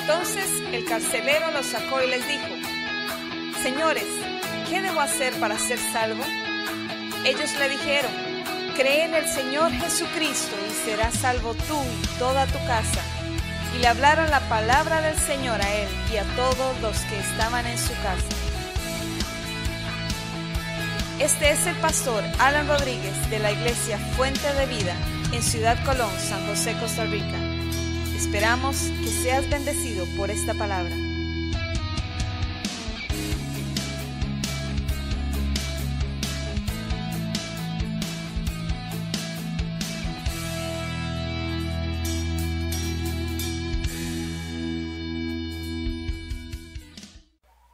Entonces el carcelero los sacó y les dijo: Señores, ¿qué debo hacer para ser salvo? Ellos le dijeron: Cree en el Señor Jesucristo y serás salvo tú y toda tu casa. Y le hablaron la palabra del Señor a él y a todos los que estaban en su casa. Este es el pastor Alan Rodríguez de la iglesia Fuente de Vida en Ciudad Colón, San José, Costa Rica. Esperamos que seas bendecido por esta palabra.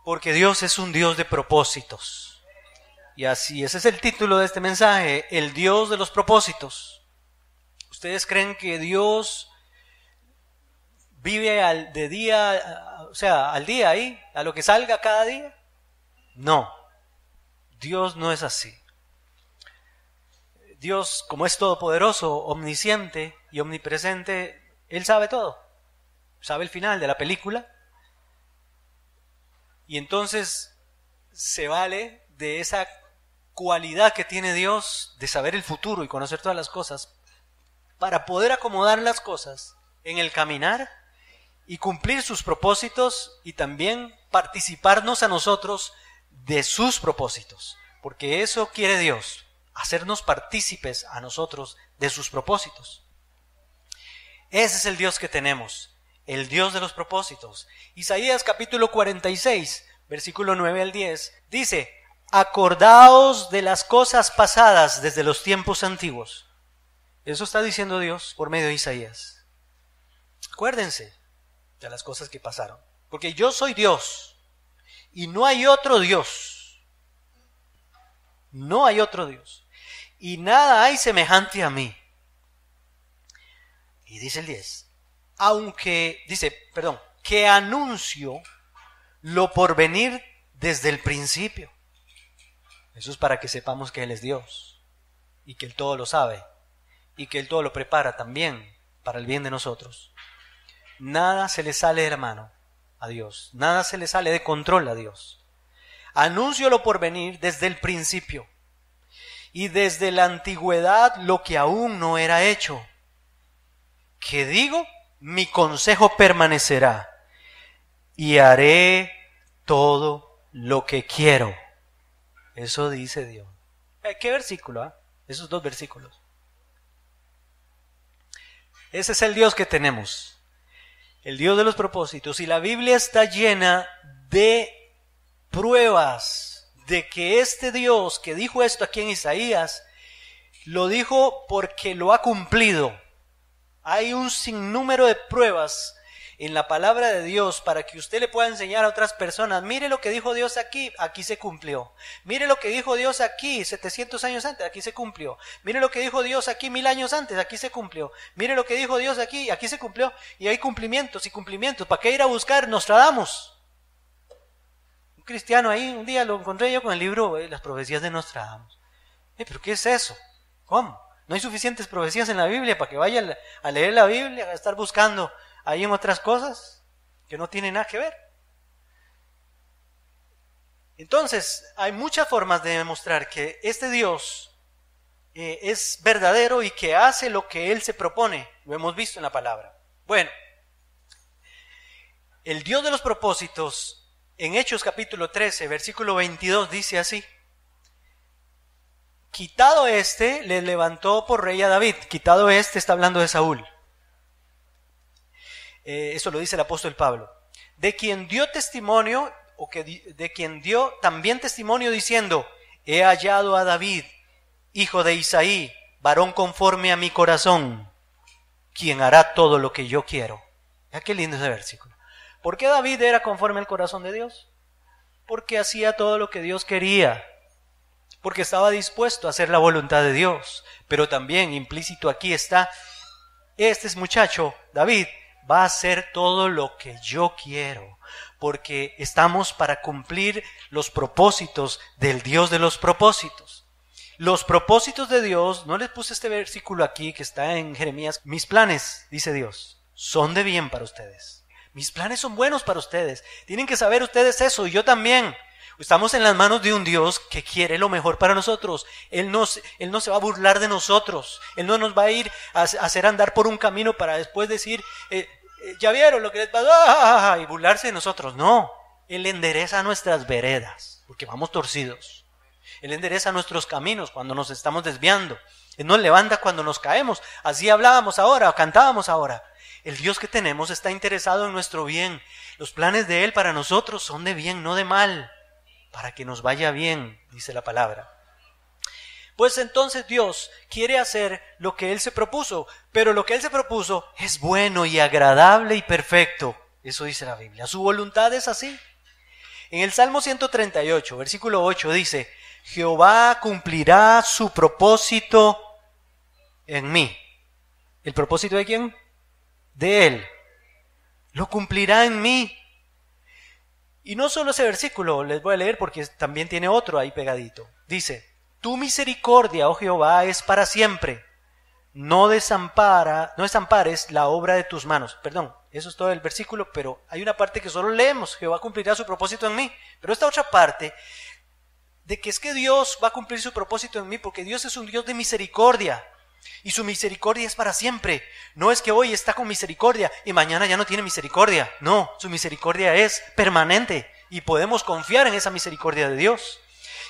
Porque Dios es un Dios de propósitos. Y así, ese es el título de este mensaje, el Dios de los propósitos. ¿Ustedes creen que Dios vive al día ahí, a lo que salga cada día? No, Dios no es así. Dios, como es todopoderoso, omnisciente y omnipresente, Él sabe todo. Sabe el final de la película. Y entonces se vale de esa cualidad que tiene Dios de saber el futuro y conocer todas las cosas para poder acomodar las cosas en el caminar y cumplir sus propósitos y también participarnos a nosotros de sus propósitos. Porque eso quiere Dios, hacernos partícipes a nosotros de sus propósitos. Ese es el Dios que tenemos. El Dios de los propósitos. Isaías capítulo 46, versículo 9 al 10, dice: acordaos de las cosas pasadas desde los tiempos antiguos. Eso está diciendo Dios por medio de Isaías. Acuérdense de las cosas que pasaron. Porque yo soy Dios y no hay otro Dios. No hay otro Dios. Y nada hay semejante a mí. Y dice el 10. Que anuncio lo por venir desde el principio. Eso es para que sepamos que Él es Dios y que Él todo lo sabe y que Él todo lo prepara también para el bien de nosotros. Nada se le sale de la mano a Dios, nada se le sale de control a Dios. Anuncio lo por venir desde el principio y desde la antigüedad lo que aún no era hecho. ¿Qué digo? Mi consejo permanecerá y haré todo lo que quiero. Eso dice Dios. ¿Qué versículo? Esos dos versículos. Ese es el Dios que tenemos. El Dios de los propósitos. Y la Biblia está llena de pruebas de que este Dios que dijo esto aquí en Isaías, lo dijo porque lo ha cumplido. Hay un sinnúmero de pruebas en la palabra de Dios para que usted le pueda enseñar a otras personas. Mire lo que dijo Dios aquí, aquí se cumplió. Mire lo que dijo Dios aquí 700 años antes, aquí se cumplió. Mire lo que dijo Dios aquí 1000 años antes, aquí se cumplió. Mire lo que dijo Dios aquí, aquí se cumplió. Y hay cumplimientos y cumplimientos. ¿Para qué ir a buscar Nostradamus? Un cristiano ahí, un día lo encontré yo con el libro Las profecías de Nostradamus. ¿Pero qué es eso? ¿Cómo? ¿No hay suficientes profecías en la Biblia para que vaya a leer la Biblia, a estar buscando ahí en otras cosas que no tienen nada que ver? Entonces, hay muchas formas de demostrar que este Dios es verdadero y que hace lo que Él se propone. Lo hemos visto en la palabra. Bueno, el Dios de los propósitos, en Hechos capítulo 13, versículo 22, dice así: quitado le levantó por rey a David. Quitado está hablando de Saúl. Eso lo dice el apóstol Pablo. De quien dio testimonio, de quien dio también testimonio diciendo: he hallado a David, hijo de Isaí, varón conforme a mi corazón, quien hará todo lo que yo quiero. Qué lindo ese versículo. ¿Por qué David era conforme al corazón de Dios? Porque hacía todo lo que Dios quería. Porque estaba dispuesto a hacer la voluntad de Dios. Pero también implícito aquí está: este muchacho, David, va a hacer todo lo que yo quiero. Porque estamos para cumplir los propósitos del Dios de los propósitos. Los propósitos de Dios, no les puse este versículo aquí que está en Jeremías: mis planes, dice Dios, son de bien para ustedes. Mis planes son buenos para ustedes. Tienen que saber ustedes eso, y yo también. Estamos en las manos de un Dios que quiere lo mejor para nosotros. Él no se va a burlar de nosotros. Él no nos va a ir a hacer andar por un camino para después decir, ya vieron lo que les pasó, y burlarse de nosotros. No, Él endereza nuestras veredas, porque vamos torcidos. Él endereza nuestros caminos cuando nos estamos desviando. Él nos levanta cuando nos caemos. Así hablábamos ahora, o cantábamos ahora. El Dios que tenemos está interesado en nuestro bien. Los planes de Él para nosotros son de bien, no de mal, para que nos vaya bien, dice la palabra. Pues entonces Dios quiere hacer lo que Él se propuso, pero lo que Él se propuso es bueno y agradable y perfecto. Eso dice la Biblia. Su voluntad es así. En el Salmo 138, versículo 8 dice, Jehová cumplirá su propósito en mí. ¿El propósito de quién? De Él. Lo cumplirá en mí. Y no solo ese versículo, les voy a leer porque también tiene otro ahí pegadito. Dice, tu misericordia, oh Jehová, es para siempre. No desampares la obra de tus manos. Perdón, eso es todo el versículo, pero hay una parte que solo leemos. Jehová cumplirá su propósito en mí. Pero esta otra parte, de que es que Dios va a cumplir su propósito en mí, porque Dios es un Dios de misericordia. Y su misericordia es para siempre. No es que hoy está con misericordia y mañana ya no tiene misericordia. No, su misericordia es permanente y podemos confiar en esa misericordia de Dios.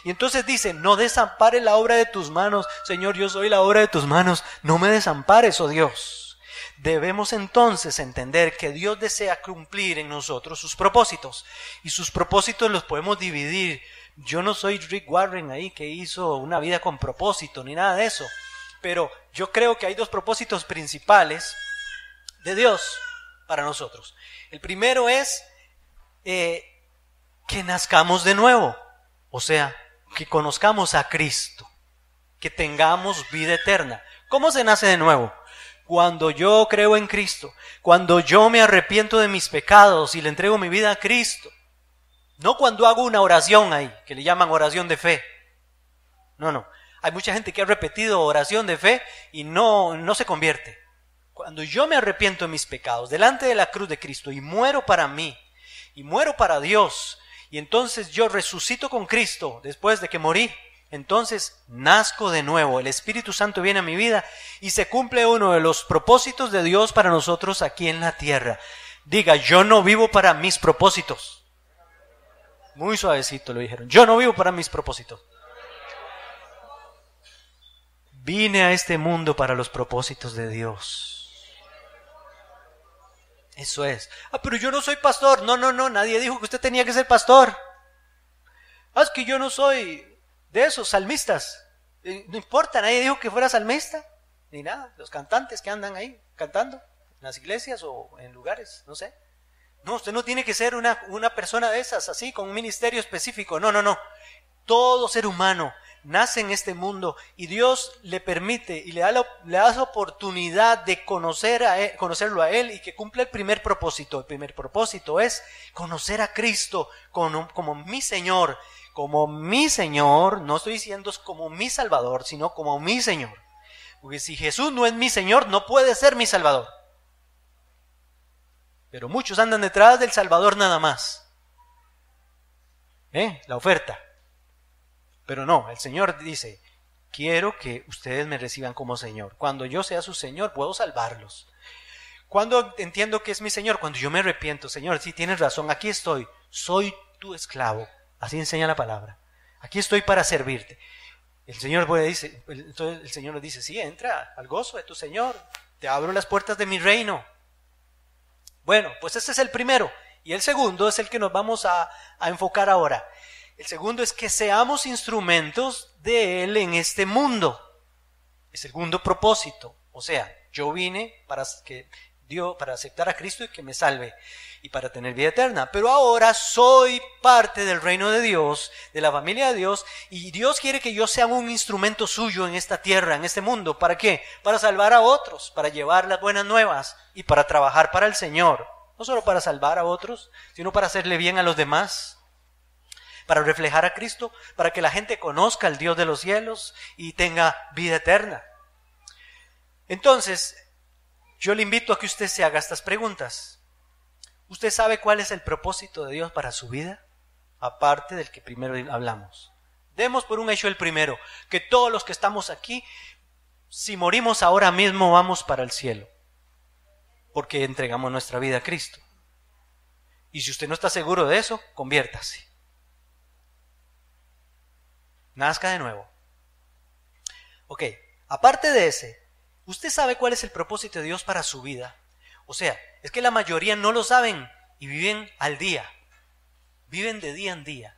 Y entonces dice, no desampares la obra de tus manos. Señor, yo soy la obra de tus manos. No me desampares, oh Dios. Debemos entonces entender que Dios desea cumplir en nosotros sus propósitos. Y sus propósitos los podemos dividir. Yo no soy Rick Warren ahí que hizo una vida con propósito ni nada de eso. Pero yo creo que hay dos propósitos principales de Dios para nosotros. El primero es que nazcamos de nuevo, o sea, que conozcamos a Cristo, que tengamos vida eterna. ¿Cómo se nace de nuevo? Cuando yo creo en Cristo, cuando yo me arrepiento de mis pecados y le entrego mi vida a Cristo. No cuando hago una oración ahí, que le llaman oración de fe. No. Hay mucha gente que ha repetido oración de fe y no se convierte. Cuando yo me arrepiento de mis pecados delante de la cruz de Cristo y muero para mí y muero para Dios, y entonces yo resucito con Cristo después de que morí, entonces nazco de nuevo. El Espíritu Santo viene a mi vida y se cumple uno de los propósitos de Dios para nosotros aquí en la tierra. Diga, yo no vivo para mis propósitos. Muy suavecito lo dijeron. Yo no vivo para mis propósitos. Vine a este mundo para los propósitos de Dios. Eso es. Pero yo no soy pastor. No, nadie dijo que usted tenía que ser pastor. Es que yo no soy de esos salmistas. No importa, nadie dijo que fuera salmista, ni nada. Los cantantes que andan ahí cantando en las iglesias o en lugares, no sé. No, usted no tiene que ser una persona de esas, así, con un ministerio específico. No. Todo ser humano nace en este mundo y Dios le permite y le da la oportunidad de conocerlo a Él y que cumpla el primer propósito. El primer propósito es conocer a Cristo como mi Señor. Como mi Señor, no estoy diciendo como mi Salvador, sino como mi Señor. Porque si Jesús no es mi Señor, no puede ser mi Salvador. Pero muchos andan detrás del Salvador nada más. La oferta. Pero no, el Señor dice, quiero que ustedes me reciban como Señor. Cuando yo sea su Señor, puedo salvarlos. ¿Cuándo entiendo que es mi Señor? Cuando yo me arrepiento. Señor, sí, tienes razón, aquí estoy. Soy tu esclavo. Así enseña la palabra. Aquí estoy para servirte. El Señor nos dice, sí, entra al gozo de tu Señor. Te abro las puertas de mi reino. Bueno, pues ese es el primero. Y el segundo es el que nos vamos a enfocar ahora. El segundo es que seamos instrumentos de Él en este mundo. El segundo propósito. O sea, yo vine para aceptar a Cristo y que me salve y para tener vida eterna. Pero ahora soy parte del reino de Dios, de la familia de Dios, y Dios quiere que yo sea un instrumento suyo en esta tierra, en este mundo. ¿Para qué? Para salvar a otros, para llevar las buenas nuevas y para trabajar para el Señor. No solo para salvar a otros, sino para hacerle bien a los demás. Para reflejar a Cristo, para que la gente conozca al Dios de los cielos y tenga vida eterna. Entonces, yo le invito a que usted se haga estas preguntas. ¿Usted sabe cuál es el propósito de Dios para su vida? Aparte del que primero hablamos. Demos por un hecho el primero, que todos los que estamos aquí, si morimos ahora mismo, vamos para el cielo, porque entregamos nuestra vida a Cristo. Y si usted no está seguro de eso, conviértase. Nazca de nuevo. Ok, aparte de ese, ¿usted sabe cuál es el propósito de Dios para su vida? O sea, es que la mayoría no lo saben y viven al día. Viven de día en día.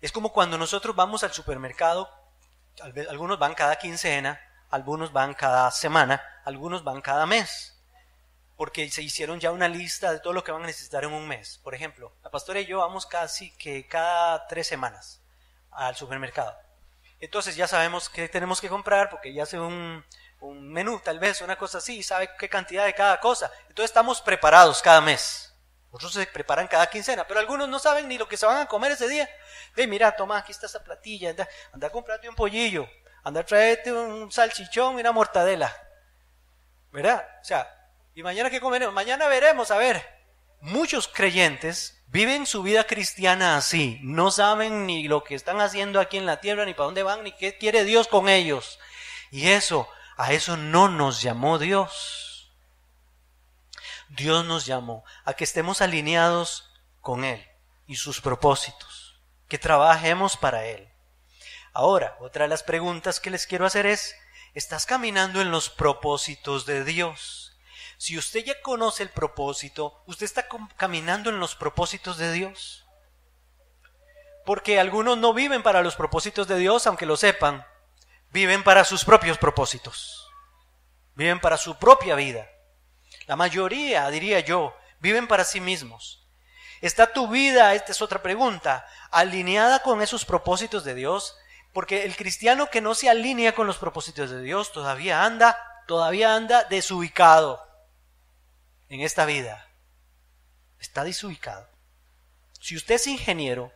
Es como cuando nosotros vamos al supermercado, algunos van cada quincena, algunos van cada semana, algunos van cada mes. Porque se hicieron ya una lista de todo lo que van a necesitar en un mes. Por ejemplo, la pastora y yo vamos casi que cada 3 semanas al supermercado. Entonces ya sabemos qué tenemos que comprar porque ya hace un menú, tal vez, una cosa así, sabe qué cantidad de cada cosa. Entonces estamos preparados cada mes. Otros se preparan cada quincena, pero algunos no saben ni lo que se van a comer ese día. Mira, toma, aquí está esa platilla, anda a comprarte un pollillo, anda a traerte un salchichón y una mortadela. ¿Verdad? O sea, ¿y mañana qué comeremos? Mañana veremos, a ver. Muchos creyentes viven su vida cristiana así, no saben ni lo que están haciendo aquí en la tierra, ni para dónde van, ni qué quiere Dios con ellos. Y a eso no nos llamó Dios. Dios nos llamó a que estemos alineados con Él y sus propósitos, que trabajemos para Él. Ahora, otra de las preguntas que les quiero hacer es, ¿estás caminando en los propósitos de Dios? Si usted ya conoce el propósito, ¿usted está caminando en los propósitos de Dios? Porque algunos no viven para los propósitos de Dios, aunque lo sepan, viven para sus propios propósitos, viven para su propia vida. La mayoría, diría yo, viven para sí mismos. ¿Está tu vida, esta es otra pregunta, alineada con esos propósitos de Dios? Porque el cristiano que no se alinea con los propósitos de Dios todavía anda desubicado en esta vida. Está desubicado. Si usted es ingeniero,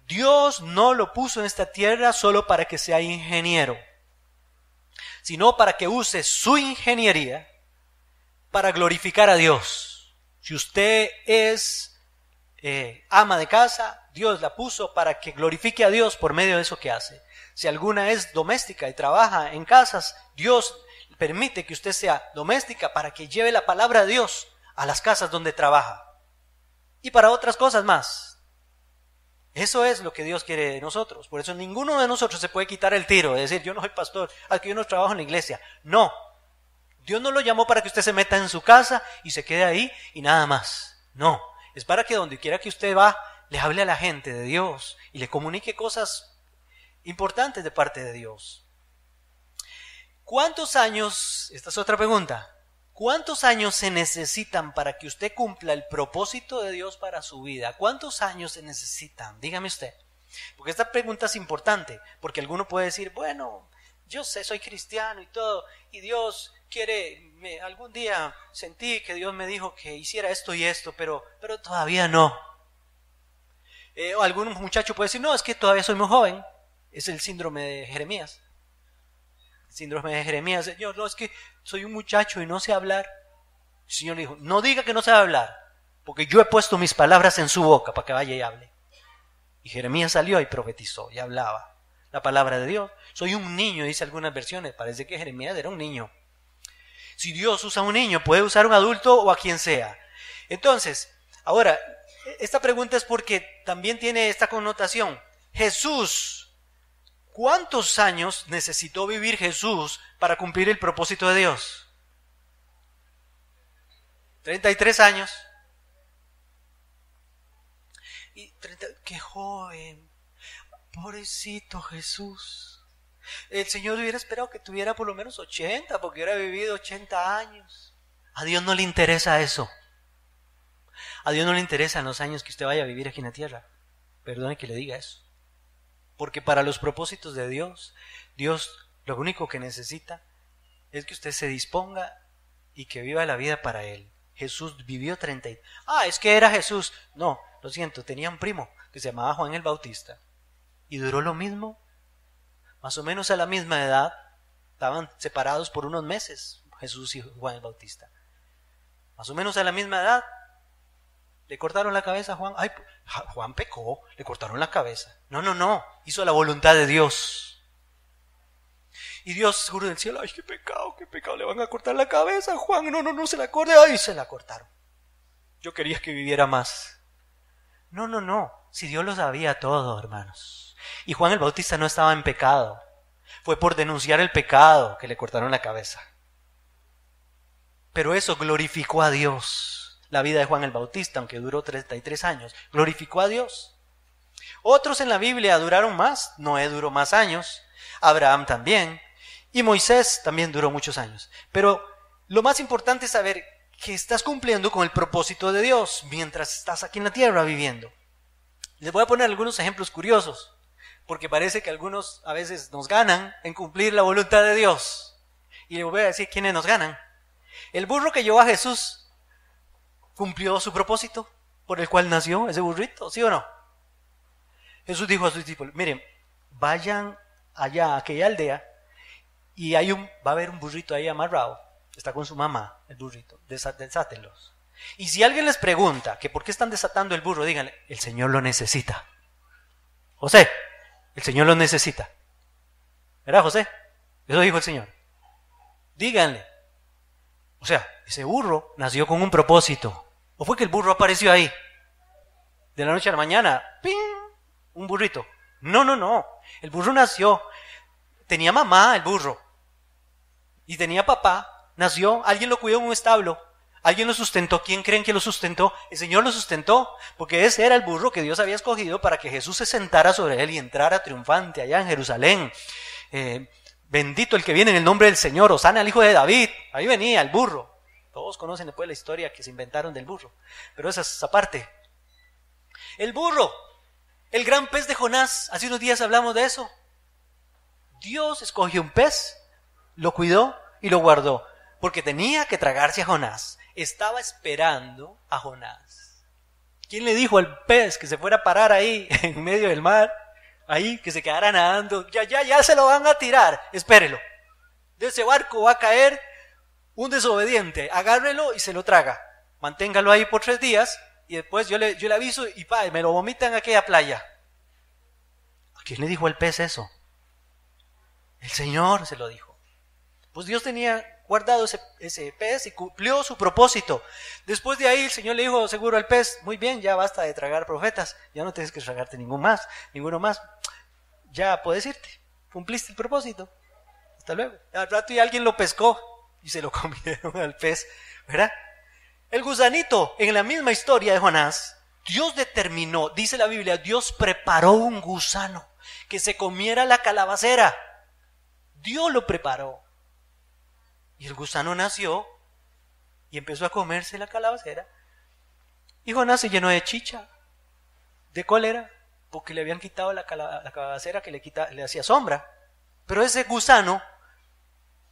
Dios no lo puso en esta tierra solo para que sea ingeniero, sino para que use su ingeniería para glorificar a Dios. Si usted es ama de casa, Dios la puso para que glorifique a Dios por medio de eso que hace. Si alguna es doméstica y trabaja en casas, Dios permite que usted sea doméstica para que lleve la palabra de Dios a las casas donde trabaja. Y para otras cosas más. Eso es lo que Dios quiere de nosotros. Por eso ninguno de nosotros se puede quitar el tiro de decir, yo no soy pastor, aquí yo no trabajo en la iglesia. No. Dios no lo llamó para que usted se meta en su casa y se quede ahí y nada más. No, es para que donde quiera que usted va, le hable a la gente de Dios y le comunique cosas importantes de parte de Dios. ¿Cuántos años, esta es otra pregunta, cuántos años se necesitan para que usted cumpla el propósito de Dios para su vida? ¿Cuántos años se necesitan? Dígame usted. Porque esta pregunta es importante, porque alguno puede decir, bueno, yo sé, soy cristiano y todo, y Dios quiere, algún día sentí que Dios me dijo que hiciera esto y esto, pero todavía no. O algún muchacho puede decir, no, es que todavía soy muy joven. Es el síndrome de Jeremías. El síndrome de Jeremías, Señor, no, es que soy un muchacho y no sé hablar. El Señor le dijo, no diga que no sabe hablar, porque yo he puesto mis palabras en su boca para que vaya y hable. Y Jeremías salió y profetizó y hablaba la palabra de Dios. Soy un niño, dice algunas versiones. Parece que Jeremías era un niño. Si Dios usa a un niño, puede usar a un adulto o a quien sea. Entonces, ahora, esta pregunta es porque también tiene esta connotación. Jesús, ¿cuántos años necesitó vivir Jesús para cumplir el propósito de Dios? 33 años. Y qué joven, pobrecito Jesús. El Señor hubiera esperado que tuviera por lo menos 80, porque hubiera vivido 80 años. A Dios no le interesa eso. A Dios no le interesan los años que usted vaya a vivir aquí en la tierra. Perdone que le diga eso. Porque para los propósitos de Dios, Dios lo único que necesita es que usted se disponga y que viva la vida para Él. Jesús vivió 30. Es que era Jesús. No, lo siento, tenía un primo que se llamaba Juan el Bautista. Y duró lo mismo. Más o menos a la misma edad, estaban separados por unos meses, Jesús y Juan el Bautista. Más o menos a la misma edad, Le cortaron la cabeza a Juan. Ay, Juan pecó, le cortaron la cabeza. No, hizo la voluntad de Dios. Y Dios, seguro del cielo, ay, qué pecado, le van a cortar la cabeza a Juan. No se la corte, ay, se la cortaron. Yo quería que viviera más. No, si Dios lo sabía todo, hermanos. Y Juan el Bautista no estaba en pecado. Fue por denunciar el pecado que le cortaron la cabeza. Pero eso glorificó a Dios. La vida de Juan el Bautista, aunque duró 33 años, glorificó a Dios. Otros en la Biblia duraron más. Noé duró más años. Abraham también. Y Moisés también duró muchos años. Pero lo más importante es saber que estás cumpliendo con el propósito de Dios mientras estás aquí en la tierra viviendo. Les voy a poner algunos ejemplos curiosos, porque parece que algunos a veces nos ganan en cumplir la voluntad de Dios. Y les voy a decir quiénes nos ganan. El burro que llevó a Jesús cumplió su propósito por el cual nació ese burrito, ¿sí o no? Jesús dijo a sus discípulos, miren, vayan allá a aquella aldea y va a haber un burrito ahí amarrado. Está con su mamá, el burrito, desátenlos. Y si alguien les pregunta que por qué están desatando el burro, díganle, el Señor lo necesita. José, el Señor lo necesita. ¿Verdad, José? Eso dijo el Señor. Díganle. O sea, ese burro nació con un propósito. ¿O fue que el burro apareció ahí? De la noche a la mañana, ¡ping! Un burrito. No. El burro nació. Tenía mamá el burro. Y tenía papá. Nació, alguien lo cuidó en un establo, alguien lo sustentó. ¿Quién creen que lo sustentó? El Señor lo sustentó, porque ese era el burro que Dios había escogido para que Jesús se sentara sobre él y entrara triunfante allá en Jerusalén. Bendito el que viene en el nombre del Señor, Hosana al hijo de David. Ahí venía el burro. Todos conocen después la historia que se inventaron del burro, pero esa es aparte. El burro, el gran pez de Jonás, hace unos días hablamos de eso. Dios escogió un pez, lo cuidó y lo guardó. Porque tenía que tragarse a Jonás. Estaba esperando a Jonás. ¿Quién le dijo al pez que se fuera a parar ahí en medio del mar? Ahí, que se quedara nadando. Ya se lo van a tirar. Espérelo. De ese barco va a caer un desobediente. Agárrelo y se lo traga. Manténgalo ahí por 3 días y después yo le aviso y me lo vomitan en aquella playa. ¿A quién le dijo al pez eso? El Señor se lo dijo. Pues Dios tenía guardado ese pez y cumplió su propósito. Después de ahí el Señor le dijo seguro al pez, muy bien, ya basta de tragar profetas, ya no tienes que tragarte ninguno más, ya puedes irte, cumpliste el propósito, hasta luego. Al rato y alguien lo pescó y se lo comieron al pez, ¿verdad? El gusanito, en la misma historia de Jonás, Dios determinó, dice la Biblia, Dios preparó un gusano que se comiera la calabacera. Dios lo preparó. Y el gusano nació y empezó a comerse la calabacera. Y Jonás se llenó de chicha, de cólera, porque le habían quitado la calabacera que le hacía sombra. Pero ese gusano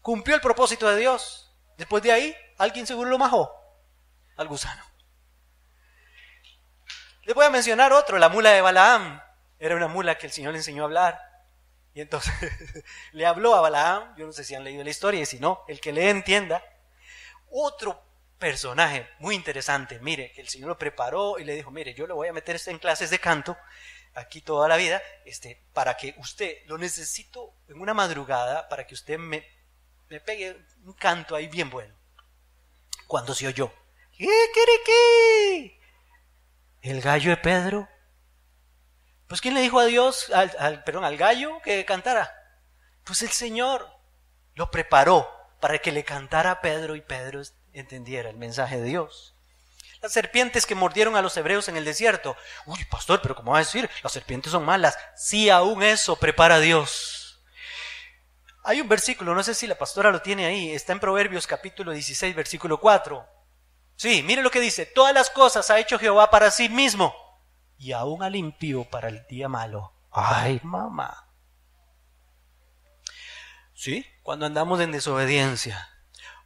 cumplió el propósito de Dios. Después de ahí, alguien seguro lo majó al gusano. Les voy a mencionar otro, la mula de Balaam. Era una mula que el Señor le enseñó a hablar. Y entonces le habló a Balaam, yo no sé si han leído la historia, y si no, el que lee entienda. Otro personaje muy interesante, mire, que el Señor lo preparó y le dijo, mire, yo lo voy a meter en clases de canto, aquí toda la vida, para que usted, lo necesito en una madrugada, para que usted me pegue un canto ahí bien bueno. Cuando se oyó, ¡Kikiriki! El gallo de Pedro. Pues ¿quién le dijo a Dios, al gallo que cantara? Pues el Señor lo preparó para que le cantara a Pedro y Pedro entendiera el mensaje de Dios. Las serpientes que mordieron a los hebreos en el desierto. Uy, pastor, pero ¿cómo va a decir? Las serpientes son malas. Sí, aún eso prepara Dios. Hay un versículo, no sé si la pastora lo tiene ahí, está en Proverbios capítulo 16, versículo 4. Sí, mire lo que dice, todas las cosas ha hecho Jehová para sí mismo. Y aún al impío para el día malo. ¡Ay, mamá! ¿Sí? Cuando andamos en desobediencia.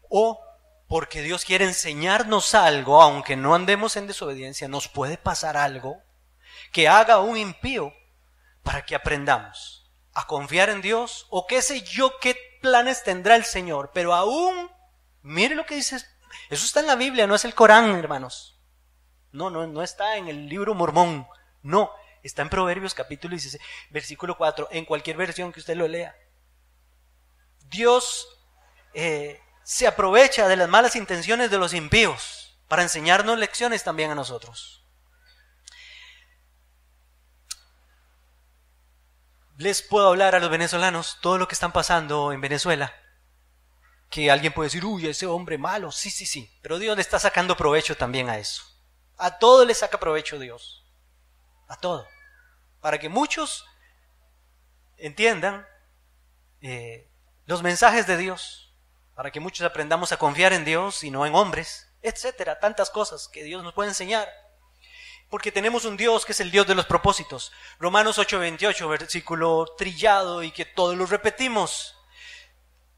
O porque Dios quiere enseñarnos algo, aunque no andemos en desobediencia, nos puede pasar algo que haga un impío para que aprendamos a confiar en Dios, o qué sé yo qué planes tendrá el Señor. Pero aún, mire lo que dice, eso está en la Biblia, no es el Corán, hermanos. No está en el libro Mormón. No, está en Proverbios capítulo 16, versículo 4, en cualquier versión que usted lo lea. Dios se aprovecha de las malas intenciones de los impíos para enseñarnos lecciones también a nosotros. Les puedo hablar a los venezolanos todo lo que están pasando en Venezuela. Que alguien puede decir, uy, ese hombre malo. Sí, pero Dios le está sacando provecho también a eso. A todo le saca provecho Dios. A todo. Para que muchos entiendan los mensajes de Dios. Para que muchos aprendamos a confiar en Dios y no en hombres, etcétera. Tantas cosas que Dios nos puede enseñar. Porque tenemos un Dios que es el Dios de los propósitos. Romanos 8:28, versículo trillado y que todos lo repetimos.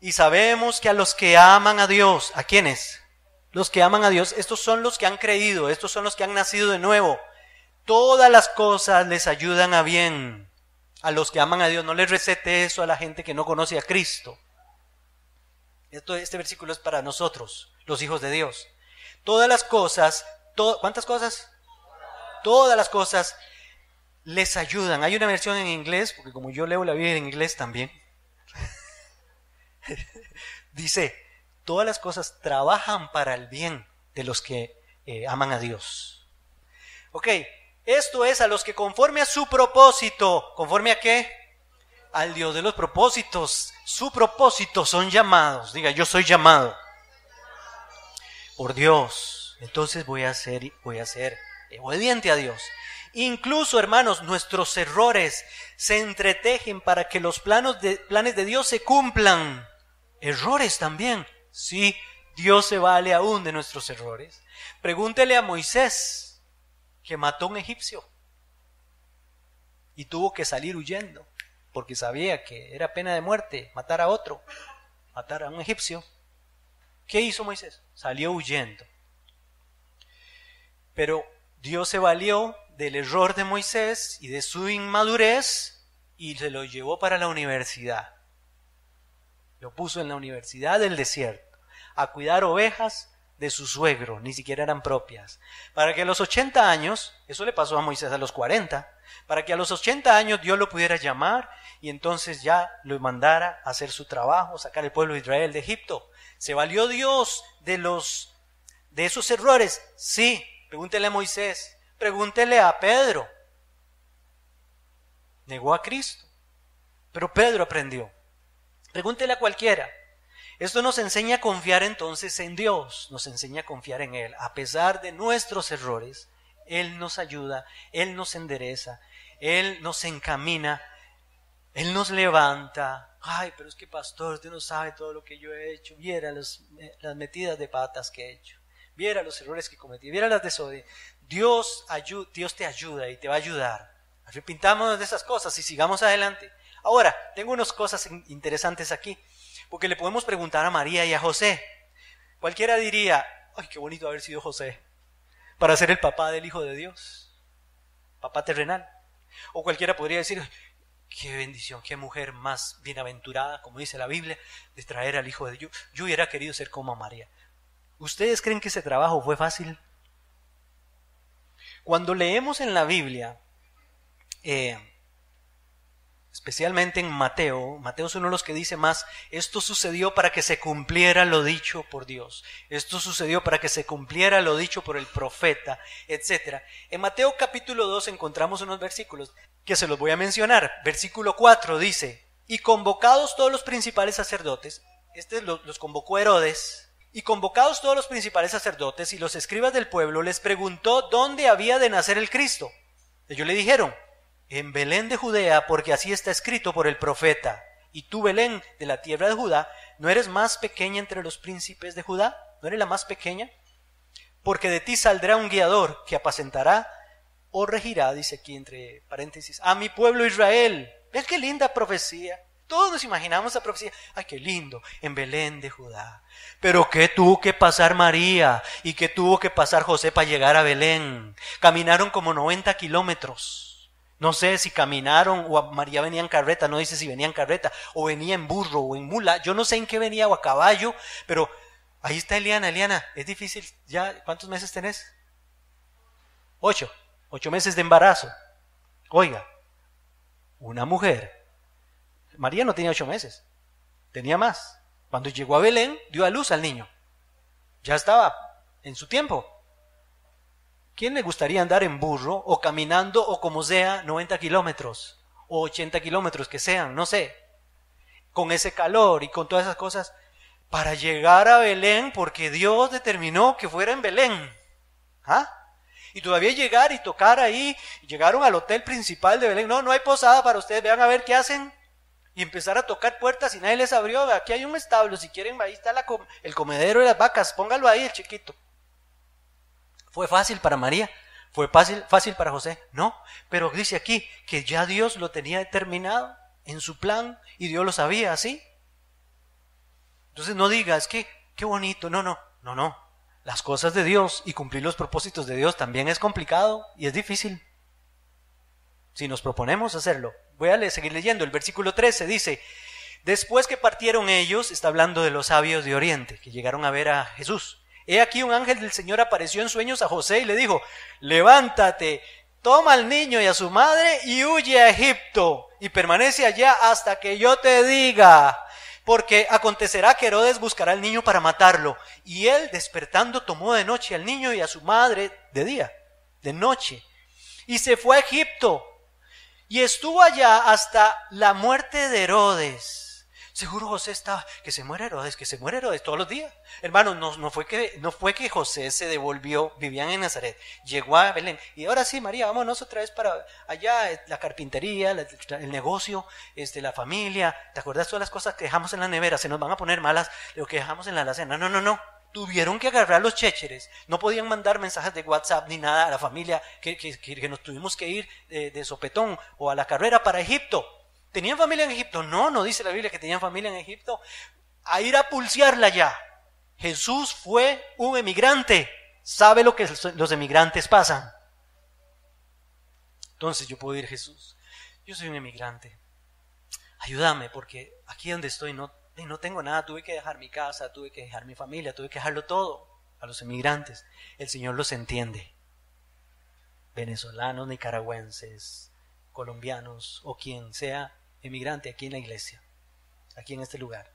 Y sabemos que a los que aman a Dios, ¿a quiénes? Los que aman a Dios, estos son los que han creído, estos son los que han nacido de nuevo. Todas las cosas les ayudan a bien. A los que aman a Dios, no les recete eso a la gente que no conoce a Cristo. Este versículo es para nosotros, los hijos de Dios. Todas las cosas, ¿cuántas cosas? Todas las cosas les ayudan. Hay una versión en inglés, porque como yo leo la Biblia en inglés también, dice, todas las cosas trabajan para el bien de los que aman a Dios. Ok, esto es a los que conforme a su propósito, ¿conforme a qué? Al Dios de los propósitos. Su propósito son llamados. Diga, yo soy llamado por Dios. Entonces voy a ser obediente a Dios. Incluso, hermanos, nuestros errores se entretejen para que los planes de Dios se cumplan. Errores también. Sí, Dios se vale aún de nuestros errores. Pregúntele a Moisés, que mató a un egipcio y tuvo que salir huyendo porque sabía que era pena de muerte matar a un egipcio. ¿Qué hizo Moisés? Salió huyendo. Pero Dios se valió del error de Moisés y de su inmadurez y se lo llevó para la universidad. Lo puso en la universidad del desierto a cuidar ovejas de su suegro, ni siquiera eran propias. Para que a los 80 años, eso le pasó a Moisés a los 40, para que a los 80 años Dios lo pudiera llamar y entonces ya lo mandara a hacer su trabajo, sacar el pueblo de Israel de Egipto. ¿Se valió Dios de esos errores? Sí. Pregúntele a Moisés, pregúntele a Pedro. Negó a Cristo, pero Pedro aprendió. Pregúntele a cualquiera. Esto nos enseña a confiar entonces en Dios, nos enseña a confiar en Él. A pesar de nuestros errores, Él nos ayuda, Él nos endereza, Él nos encamina, Él nos levanta. Ay, pero es que pastor, usted no sabe todo lo que yo he hecho. Viera las metidas de patas que he hecho. Viera los errores que cometí, viera las desobediencias. Dios te ayuda y te va a ayudar. Arrepintámonos de esas cosas y sigamos adelante. Ahora, tengo unas cosas interesantes aquí, porque le podemos preguntar a María y a José. Cualquiera diría, ay, qué bonito haber sido José para ser el papá del Hijo de Dios, papá terrenal. O cualquiera podría decir, qué bendición, qué mujer más bienaventurada, como dice la Biblia, de traer al Hijo de Dios. Yo hubiera querido ser como María. ¿Ustedes creen que ese trabajo fue fácil? Cuando leemos en la Biblia, especialmente en Mateo es uno de los que dice más, esto sucedió para que se cumpliera lo dicho por Dios, esto sucedió para que se cumpliera lo dicho por el profeta, etc. En Mateo capítulo 2 encontramos unos versículos que se los voy a mencionar. Versículo 4 dice, y convocados todos los principales sacerdotes, los convocó Herodes, y convocados todos los principales sacerdotes y los escribas del pueblo, les preguntó dónde había de nacer el Cristo. Ellos le dijeron, en Belén de Judea, porque así está escrito por el profeta. Y tú, Belén, de la tierra de Judá, ¿no eres más pequeña entre los príncipes de Judá? ¿No eres la más pequeña? Porque de ti saldrá un guiador que apacentará o regirá, dice aquí entre paréntesis, a mi pueblo Israel. ¿Ves qué linda profecía? Todos nos imaginamos la profecía. Ay, qué lindo, en Belén de Judá. Pero ¿qué tuvo que pasar María y qué tuvo que pasar José para llegar a Belén? Caminaron como 90 kilómetros. No sé si caminaron o María venía en carreta, no dice si venía en carreta, o venía en burro o en mula. Yo no sé en qué venía o a caballo, pero ahí está Eliana. Eliana, es difícil. ¿Ya cuántos meses tenés? 8 meses de embarazo. Oiga, una mujer, María no tenía 8 meses, tenía más. Cuando llegó a Belén, dio a luz al niño. Ya estaba en su tiempo. ¿Quién le gustaría andar en burro o caminando o como sea 90 kilómetros o 80 kilómetros que sean, no sé, con ese calor y con todas esas cosas para llegar a Belén porque Dios determinó que fuera en Belén? ¿Ah? Y todavía llegar y tocar ahí, llegaron al hotel principal de Belén, no hay posada para ustedes, vean a ver qué hacen, y empezar a tocar puertas y nadie les abrió, aquí hay un establo, si quieren ahí está el comedero de las vacas, póngalo ahí el chiquito. ¿Fue fácil para María? ¿Fue fácil para José? No, pero dice aquí que ya Dios lo tenía determinado en su plan y Dios lo sabía así. Entonces no digas que qué bonito, no. Las cosas de Dios y cumplir los propósitos de Dios también es complicado y es difícil. Si nos proponemos hacerlo. Voy a seguir leyendo. El versículo 13 dice, después que partieron ellos, está hablando de los sabios de Oriente, que llegaron a ver a Jesús. He aquí un ángel del Señor apareció en sueños a José y le dijo, levántate, toma al niño y a su madre y huye a Egipto y permanece allá hasta que yo te diga. Porque acontecerá que Herodes buscará al niño para matarlo. Y él, despertando, tomó de noche al niño y a su madre de día, de noche. Y se fue a Egipto. Y estuvo allá hasta la muerte de Herodes. Seguro José estaba, que se muere Herodes todos los días. Hermanos, no fue que José se devolvió, vivían en Nazaret, llegó a Belén. Y ahora sí, María, vámonos otra vez para allá, la carpintería, el negocio, la familia. ¿Te acuerdas todas las cosas que dejamos en la nevera? Se nos van a poner malas lo que dejamos en la alacena. No. Tuvieron que agarrar los chécheres. No podían mandar mensajes de WhatsApp ni nada a la familia que nos tuvimos que ir de sopetón o a la carrera para Egipto. ¿Tenían familia en Egipto? No dice la Biblia que tenían familia en Egipto. A ir a pulsearla ya. Jesús fue un emigrante. ¿Sabe lo que los emigrantes pasan? Entonces yo puedo decir, Jesús, yo soy un emigrante. Ayúdame porque aquí donde estoy no tengo nada. Tuve que dejar mi casa, tuve que dejar mi familia, tuve que dejarlo todo. A los emigrantes, el Señor los entiende. Venezolanos, nicaragüenses, colombianos o quien sea emigrante aquí en la iglesia, aquí en este lugar.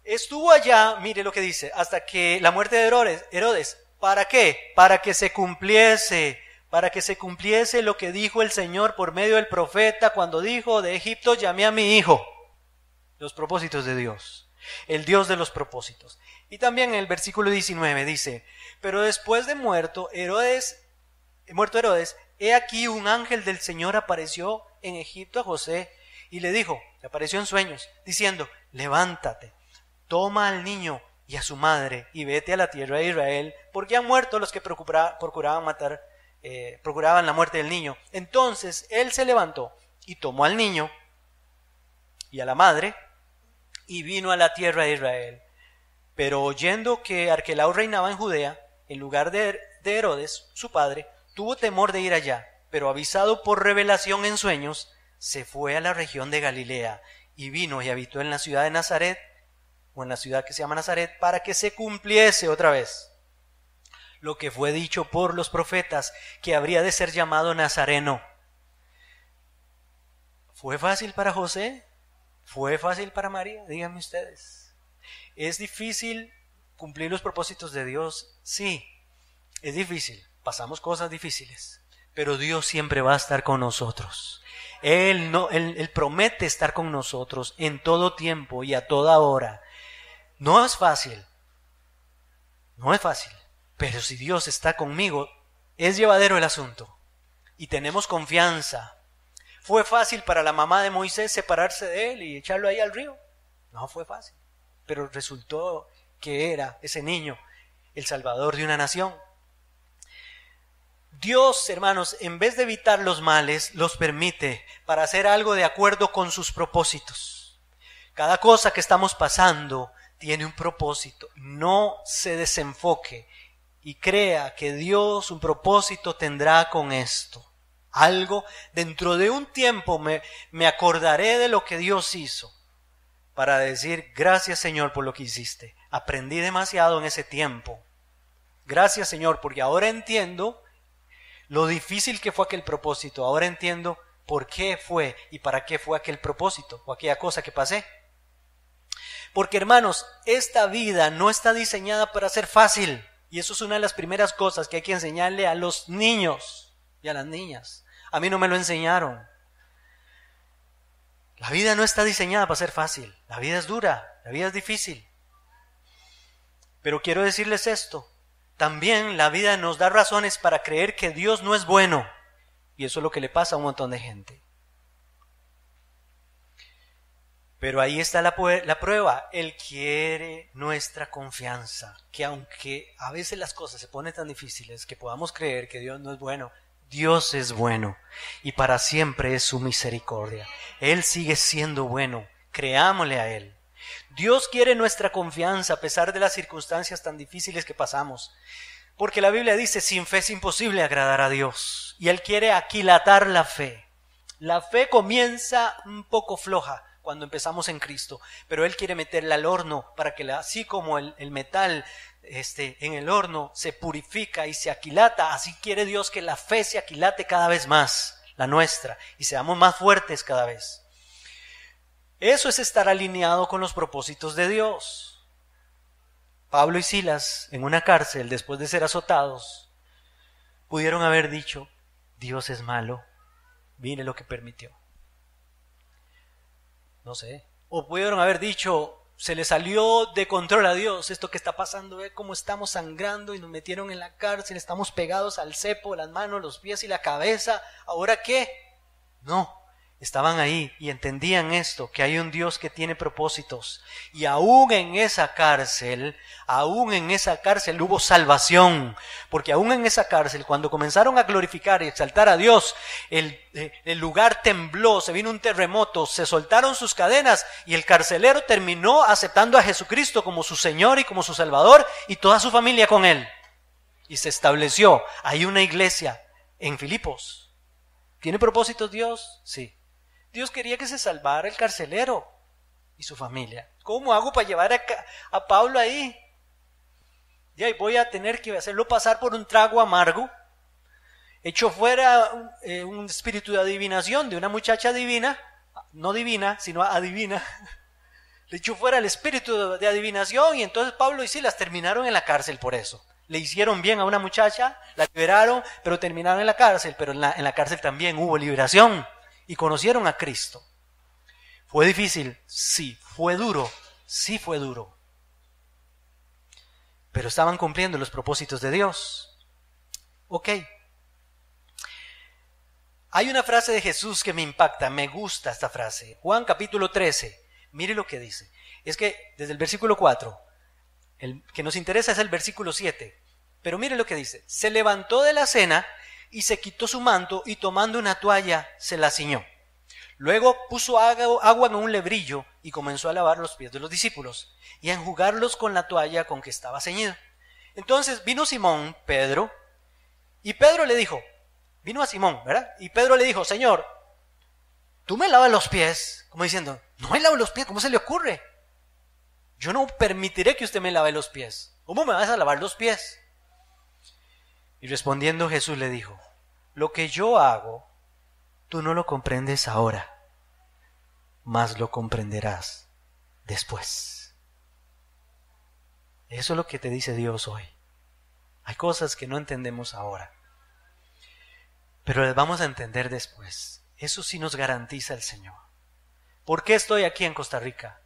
Estuvo allá, mire lo que dice, hasta que la muerte de Herodes. ¿Para qué? Para que se cumpliese lo que dijo el Señor por medio del profeta cuando dijo, de Egipto llamé a mi hijo. Los propósitos de Dios, el Dios de los propósitos. Y también en el versículo 19 dice, pero después de muerto Herodes, he aquí un ángel del Señor apareció en Egipto a José y le dijo, le apareció en sueños, diciendo, levántate, toma al niño y a su madre y vete a la tierra de Israel, porque han muerto los que procuraban la muerte del niño. Entonces él se levantó y tomó al niño y a la madre y vino a la tierra de Israel. Pero oyendo que Arquelao reinaba en Judea, en lugar de Herodes, su padre, tuvo temor de ir allá, pero avisado por revelación en sueños, se fue a la región de Galilea y vino y habitó en la ciudad de Nazaret, o en la ciudad que se llama Nazaret, para que se cumpliese otra vez lo que fue dicho por los profetas, que habría de ser llamado Nazareno. ¿Fue fácil para José? ¿Fue fácil para María? Díganme ustedes. ¿Es difícil cumplir los propósitos de Dios? Sí, es difícil. Pasamos cosas difíciles, pero Dios siempre va a estar con nosotros. Él promete estar con nosotros en todo tiempo y a toda hora. No es fácil, pero si Dios está conmigo, es llevadero el asunto y tenemos confianza. ¿Fue fácil para la mamá de Moisés separarse de él y echarlo ahí al río? No fue fácil, pero resultó que era ese niño el salvador de una nación. Dios, hermanos, en vez de evitar los males, los permite para hacer algo de acuerdo con sus propósitos. Cada cosa que estamos pasando tiene un propósito. No se desenfoque y crea que Dios un propósito tendrá con esto. Algo, dentro de un tiempo me acordaré de lo que Dios hizo para decir, gracias Señor por lo que hiciste. Aprendí demasiado en ese tiempo. Gracias Señor, porque ahora entiendo lo difícil que fue aquel propósito. Ahora entiendo por qué fue y para qué fue aquel propósito o aquella cosa que pasé. Porque hermanos, esta vida no está diseñada para ser fácil. Y eso es una de las primeras cosas que hay que enseñarle a los niños y a las niñas. A mí no me lo enseñaron. La vida no está diseñada para ser fácil. La vida es dura, la vida es difícil. Pero quiero decirles esto. También la vida nos da razones para creer que Dios no es bueno. Y eso es lo que le pasa a un montón de gente. Pero ahí está la prueba. Él quiere nuestra confianza. Que aunque a veces las cosas se ponen tan difíciles que podamos creer que Dios no es bueno, Dios es bueno. Y para siempre es su misericordia. Él sigue siendo bueno. Creámosle a Él. Dios quiere nuestra confianza a pesar de las circunstancias tan difíciles que pasamos. Porque la Biblia dice, sin fe es imposible agradar a Dios. Y Él quiere aquilatar la fe. La fe comienza un poco floja cuando empezamos en Cristo, pero Él quiere meterla al horno para que así como el metal en el horno se purifica y se aquilata, así quiere Dios que la fe se aquilate cada vez más, la nuestra, y seamos más fuertes cada vez. Eso es estar alineado con los propósitos de Dios. Pablo y Silas, en una cárcel, después de ser azotados, pudieron haber dicho, Dios es malo, mire lo que permitió. No sé. O pudieron haber dicho, se le salió de control a Dios esto que está pasando, ve cómo estamos sangrando y nos metieron en la cárcel, estamos pegados al cepo, las manos, los pies y la cabeza, ¿ahora qué? No, estaban ahí y entendían esto, que hay un Dios que tiene propósitos. Y aún en esa cárcel hubo salvación. Porque aún en esa cárcel, cuando comenzaron a glorificar y exaltar a Dios, el lugar tembló, se vino un terremoto, se soltaron sus cadenas y el carcelero terminó aceptando a Jesucristo como su Señor y como su Salvador y toda su familia con Él. Y se estableció ahí una iglesia en Filipos. ¿Tiene propósitos Dios? Sí. Dios quería que se salvara el carcelero y su familia. ¿Cómo hago para llevar a Pablo ahí? Y ahí voy a tener que hacerlo pasar por un trago amargo. Echo fuera un espíritu de adivinación de una muchacha divina, no divina, sino adivina. Le echó fuera el espíritu de adivinación y entonces Pablo y Silas terminaron en la cárcel por eso. Le hicieron bien a una muchacha, la liberaron, pero terminaron en la cárcel. Pero en la cárcel también hubo liberación. Y conocieron a Cristo. ¿Fue difícil? Sí. ¿Fue duro? Sí fue duro. Pero estaban cumpliendo los propósitos de Dios. Ok. Hay una frase de Jesús que me impacta, me gusta esta frase. Juan capítulo 13. Mire lo que dice. Es que desde el versículo 4, el que nos interesa es el versículo 7. Pero mire lo que dice. Se levantó de la cena y se quitó su manto y tomando una toalla se la ciñó. Luego puso agua en un lebrillo y comenzó a lavar los pies de los discípulos y a enjugarlos con la toalla con que estaba ceñido. Entonces vino Simón, Pedro, y Pedro le dijo, vino a Simón, ¿verdad? Y Pedro le dijo, Señor, ¿tú me lavas los pies? Como diciendo, no me lavo los pies, ¿cómo se le ocurre? Yo no permitiré que usted me lave los pies. ¿Cómo me vas a lavar los pies? Y respondiendo Jesús le dijo, lo que yo hago, tú no lo comprendes ahora, mas lo comprenderás después. Eso es lo que te dice Dios hoy. Hay cosas que no entendemos ahora, pero las vamos a entender después. Eso sí nos garantiza el Señor. ¿Por qué estoy aquí en Costa Rica?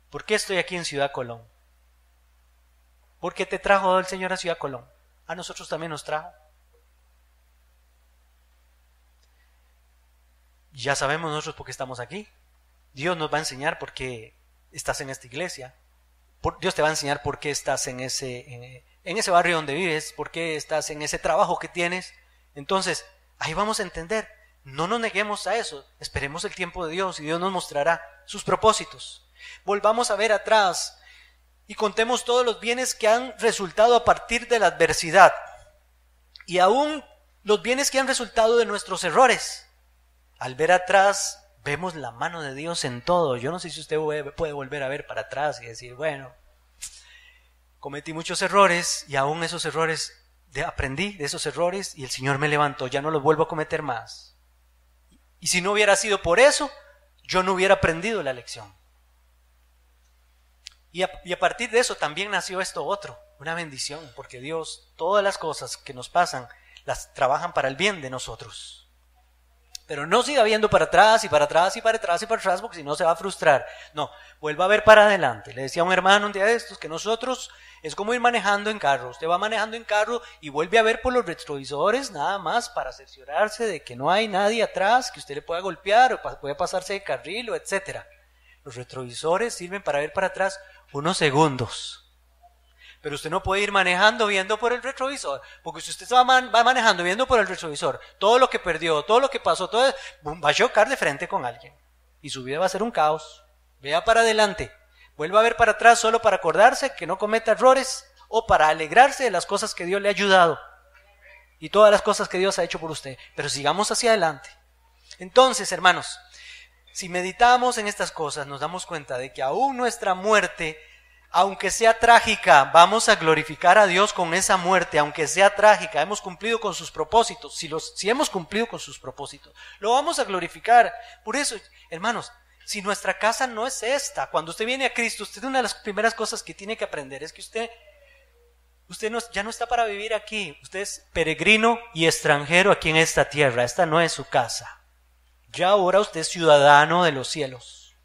¿Por qué estoy aquí en Ciudad Colón? ¿Por qué te trajo el Señor a Ciudad Colón? A nosotros también nos trajo. Ya sabemos nosotros por qué estamos aquí. Dios nos va a enseñar por qué estás en esta iglesia. Dios te va a enseñar por qué estás en ese barrio donde vives, por qué estás en ese trabajo que tienes. Entonces, ahí vamos a entender. No nos neguemos a eso. Esperemos el tiempo de Dios y Dios nos mostrará sus propósitos. Volvamos a ver atrás y contemos todos los bienes que han resultado a partir de la adversidad y aún los bienes que han resultado de nuestros errores. Al ver atrás vemos la mano de Dios en todo. Yo no sé si usted puede volver a ver para atrás y decir, bueno, cometí muchos errores y aún esos errores aprendí de esos errores y el Señor me levantó, ya no los vuelvo a cometer más. Y si no hubiera sido por eso, yo no hubiera aprendido la lección. Y a partir de eso también nació esto otro, una bendición, porque Dios, todas las cosas que nos pasan, las trabajan para el bien de nosotros. Pero no siga viendo para atrás y para atrás y para atrás y para atrás, porque si no se va a frustrar. No, vuelva a ver para adelante. Le decía a un hermano un día de estos que nosotros es como ir manejando en carro. Usted va manejando en carro y vuelve a ver por los retrovisores nada más para cerciorarse de que no hay nadie atrás que usted le pueda golpear o puede pasarse de carril o etcétera. Los retrovisores sirven para ver para atrás unos segundos. Pero usted no puede ir manejando viendo por el retrovisor, porque si usted va manejando viendo por el retrovisor, todo lo que perdió, todo lo que pasó, todo va a chocar de frente con alguien. Y su vida va a ser un caos. Vea para adelante, vuelva a ver para atrás solo para acordarse que no cometa errores o para alegrarse de las cosas que Dios le ha ayudado y todas las cosas que Dios ha hecho por usted. Pero sigamos hacia adelante. Entonces, hermanos, si meditamos en estas cosas, nos damos cuenta de que aún nuestra muerte, aunque sea trágica, vamos a glorificar a Dios con esa muerte, aunque sea trágica, hemos cumplido con sus propósitos. Si hemos cumplido con sus propósitos, lo vamos a glorificar. Por eso, hermanos, si nuestra casa no es esta, cuando usted viene a Cristo, usted una de las primeras cosas que tiene que aprender es que usted ya no está para vivir aquí. Usted es peregrino y extranjero aquí en esta tierra. Esta no es su casa. Ya ahora usted es ciudadano de los cielos.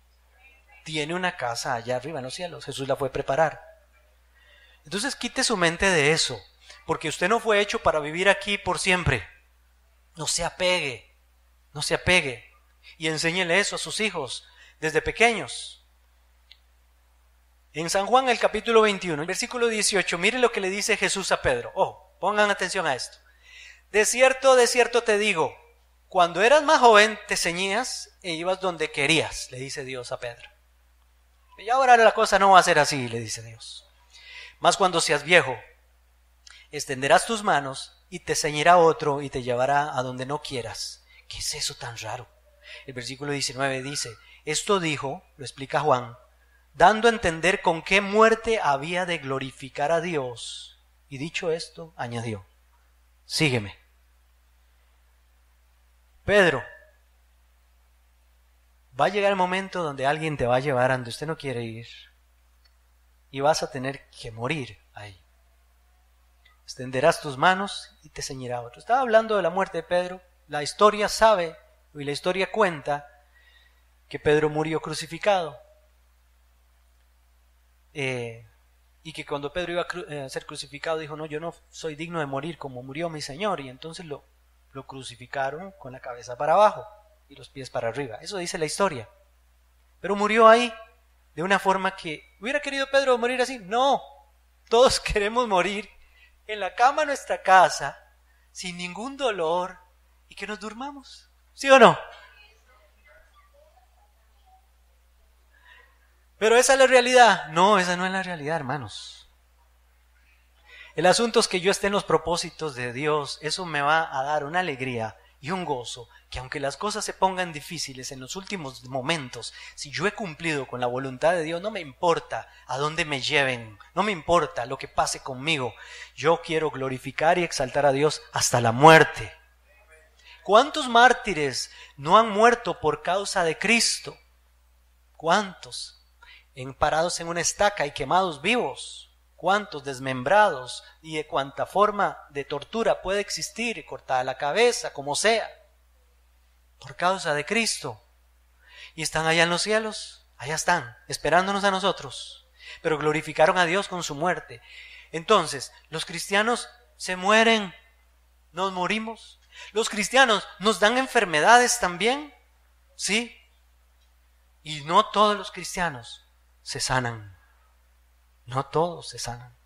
Tiene una casa allá arriba en los cielos. Jesús la fue a preparar. Entonces quite su mente de eso, porque usted no fue hecho para vivir aquí por siempre. No se apegue, no se apegue. Y enséñele eso a sus hijos desde pequeños. En San Juan, el capítulo 21, el versículo 18, mire lo que le dice Jesús a Pedro. Pongan atención a esto. De cierto te digo, cuando eras más joven te ceñías e ibas donde querías, le dice Dios a Pedro. Y ahora la cosa no va a ser así, le dice Dios. Mas cuando seas viejo, extenderás tus manos y te ceñirá otro y te llevará a donde no quieras. ¿Qué es eso tan raro? El versículo 19 dice, esto dijo, lo explica Juan, dando a entender con qué muerte había de glorificar a Dios. Y dicho esto, añadió, sígueme. Pedro, va a llegar el momento donde alguien te va a llevar a donde usted no quiere ir y vas a tener que morir ahí. Extenderás tus manos y te ceñirá otro. Estaba hablando de la muerte de Pedro. La historia sabe y la historia cuenta que Pedro murió crucificado. Y que cuando Pedro iba a ser crucificado dijo, no, yo no soy digno de morir como murió mi Señor. Y entonces lo crucificaron con la cabeza para abajo y los pies para arriba. Eso dice la historia. Pero murió ahí de una forma que... ¿Hubiera querido Pedro morir así? No. Todos queremos morir en la cama de nuestra casa, sin ningún dolor y que nos durmamos. ¿Sí o no? ¿Pero esa es la realidad? No, esa no es la realidad, hermanos. El asunto es que yo esté en los propósitos de Dios. Eso me va a dar una alegría y un gozo, que aunque las cosas se pongan difíciles en los últimos momentos, si yo he cumplido con la voluntad de Dios, no me importa a dónde me lleven, no me importa lo que pase conmigo. Yo quiero glorificar y exaltar a Dios hasta la muerte. ¿Cuántos mártires no han muerto por causa de Cristo? ¿Cuántos? Parados en una estaca y quemados vivos. ¿Cuántos desmembrados y de cuánta forma de tortura puede existir, cortada la cabeza, como sea, por causa de Cristo? Y están allá en los cielos, allá están, esperándonos a nosotros, pero glorificaron a Dios con su muerte. Entonces, los cristianos se mueren, nos morimos. Los cristianos nos dan enfermedades también, ¿sí? Y no todos los cristianos se sanan. No todos se sanan.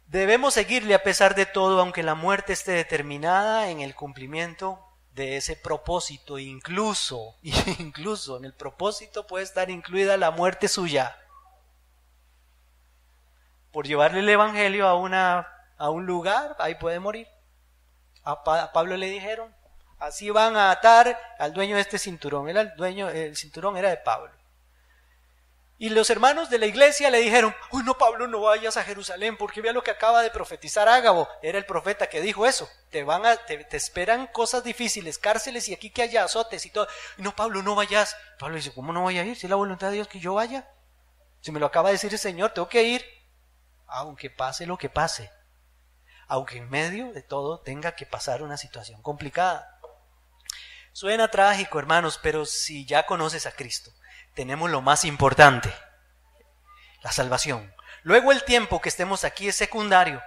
Debemos seguirle a pesar de todo, aunque la muerte esté determinada en el cumplimiento de ese propósito. Incluso en el propósito puede estar incluida la muerte suya. Por llevarle el evangelio a un lugar, ahí puede morir. A Pablo le dijeron, así van a atar al dueño de este cinturón. El cinturón era de Pablo. Y los hermanos de la iglesia le dijeron, uy, no, Pablo, no vayas a Jerusalén, porque vea lo que acaba de profetizar Ágabo. Era el profeta que dijo eso. Te esperan cosas difíciles, cárceles y aquí que allá, azotes y todo. Y no, Pablo, no vayas. Pablo dice, ¿cómo no voy a ir? Si es la voluntad de Dios que yo vaya. Si me lo acaba de decir el Señor, tengo que ir. Aunque pase lo que pase. Aunque en medio de todo tenga que pasar una situación complicada. Suena trágico, hermanos, pero si ya conoces a Cristo, tenemos lo más importante, la salvación. Luego el tiempo que estemos aquí es secundario.